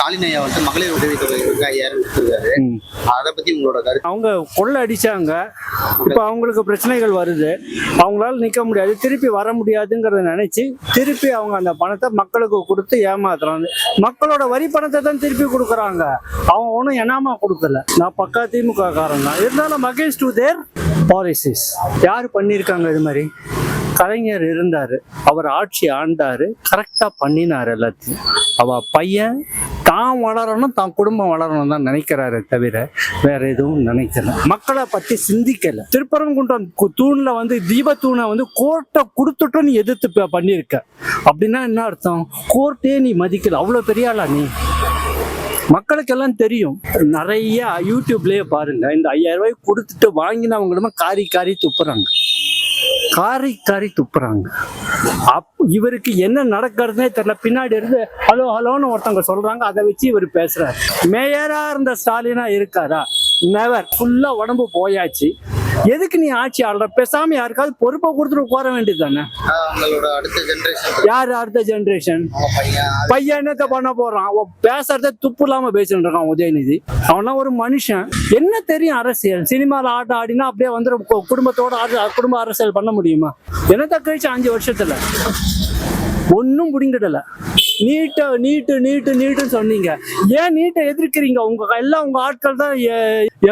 ஸ்டாலின் ஐயா வந்து மகளிர் உதவித்தொகை 5000 கொடுத்துருக்காரு. அதை பத்தி உங்களோட கருத்து? அவங்க கொள்ளை அடிச்சாங்க, இப்போ அவங்களுக்கு பிரச்சனைகள் வருது, அவங்களால நிற்க முடியாது, திருப்பி வர முடியாதுங்கிறத நினைச்சு திருப்பி அவங்க அந்த பணத்தை மக்களுக்கு கொடுத்து ஏமாத்துறாங்க. மக்களோட வரி பணத்தை தான் திருப்பி கொடுக்குறாங்க, அவங்க ஒன்றும் என்னாமா கொடுக்கல. நான் பக்கா திமுக காரன் தான், இருந்தாலும் அகேன்ஸ்ட் டு தேர் பாலிசிஸ். யார் பண்ணியிருக்காங்க இது மாதிரி? கலைஞர் இருந்தாரு, அவர் ஆட்சி ஆண்டாரு, கரெக்டா பண்ணினாரு எல்லாத்தையும். அவ பையன் தான் வளரணும், தான் குடும்பம் வளரணும் தான் நினைக்கிறாரு தவிர வேற எதுவும் நினைக்கல. மக்களை பத்தி சிந்திக்கல. திருப்பரங்குன்றம் தூண்ல வந்து தீப தூணை வந்து கோர்ட்டை கொடுத்துட்டோன்னு எதிர்த்து பண்ணியிருக்க அப்படின்னா என்ன அர்த்தம்? கோர்ட்டே நீ மதிக்கல, அவ்வளவு பெரிய ஆளா நீ? மக்களுக்கெல்லாம் தெரியும். நிறைய யூடியூப்லயே பாருங்க, இந்த 5000 ரூபாய் கொடுத்துட்டு வாங்கினவங்களுமே காரி காரி துப்புறாங்க, காரி காரி துப்புறாங்க. இவருக்கு என்ன நடக்கிறதுனே தெரியல. பின்னாடி இருந்து ஹலோ ஹலோன்னு ஒருத்தவங்க சொல்றாங்க, அதை வச்சு இவர் பேசுறாரு. மேயரா இருந்த ஸ்டாலினா இருக்காரா? நெவர். ஃபுல்லா உடம்பு போயாச்சு. எதுக்கு நீ ஆட்சி ஆள்ற? பேசாம யாருக்காவது பொறுப்பை கொடுத்துட்டு உட்கார வேண்டியது தானே. யாரு அடுத்த ஜெனரேஷன்? பையன் என்னத்த பண்ண போறான்? அவன் பேசுறத துப்பு இல்லாம பேசிட்டு இருக்கான் உதயநிதி. அவன்லாம் ஒரு மனுஷன். என்ன தெரியும் அரசியல்? சினிமால ஆட்டம் ஆடினா அப்படியே வந்து குடும்பத்தோட குடும்ப அரசியல் பண்ண முடியுமா? என்னத்த கழிச்சு 5 வருஷத்துல ஒன்னும் முடிங்கிடல. நீட்டுன்னு சொன்னீங்க. ஏன் நீட்டை எதிர்க்கிறீங்க? உங்க ஆட்கள் தான்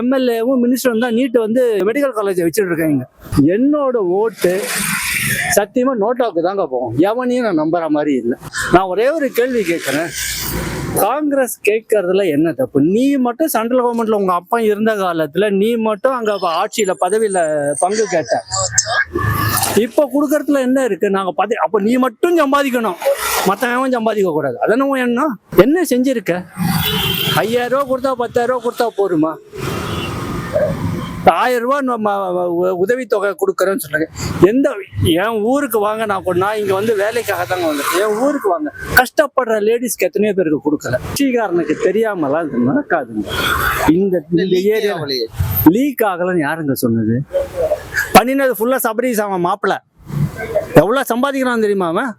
எம்எல்ஏவும் மினிஸ்டரும் தான் நீட்டு வந்து மெடிக்கல் காலேஜ் வச்சுட்டு இருக்காங்க. என்னோட ஓட்டு சத்தியமா நோட்டாவுக்கு தாங்க போகும். எவனையும் நான் நம்புற மாதிரி இல்லை. நான் ஒரே ஒரு கேள்வி கேட்கிறேன், காங்கிரஸ் கேட்கறதுல என்ன தப்பு? நீ மட்டும் சென்ட்ரல் கவர்மெண்ட்ல உங்க அப்பா இருந்த காலத்துல நீ மட்டும் அங்க ஆட்சியில பதவியில பங்கு கேட்ட. இப்ப கொடுக்கறதுல என்ன இருக்கு? நாங்க அப்ப நீ மட்டும் சம்பாதிக்கணும், மத்தவன் சம்பாதிக்க கூடாது. அதென்ன என்ன செஞ்சிருக்க? 5000 ரூபா கொடுத்தா 10,000 ரூபா கொடுத்தா போருமா? 1000 ரூபா நம்ம உதவித்தொகை கொடுக்குறேன்னு சொல்றாங்க. என் ஊருக்கு வாங்க, நான் இங்க வந்து வேலைக்காக தாங்க வந்தேன். என் ஊருக்கு வாங்க. கஷ்டப்படுற லேடிஸ்க்கு எத்தனையோ பேருக்கு கொடுக்கல. கட்சிக்காரனுக்கு தெரியாமலாம் இது நடக்காதுங்க. இந்த ஏரியா லீக் ஆகலன்னு யாருங்க சொன்னது? பண்ணினது ஃபுல்லா சபரிஸ். அவன் மாப்பிள்ள எவ்வளவு சம்பாதிக்கிறான் தெரியுமா? அவன்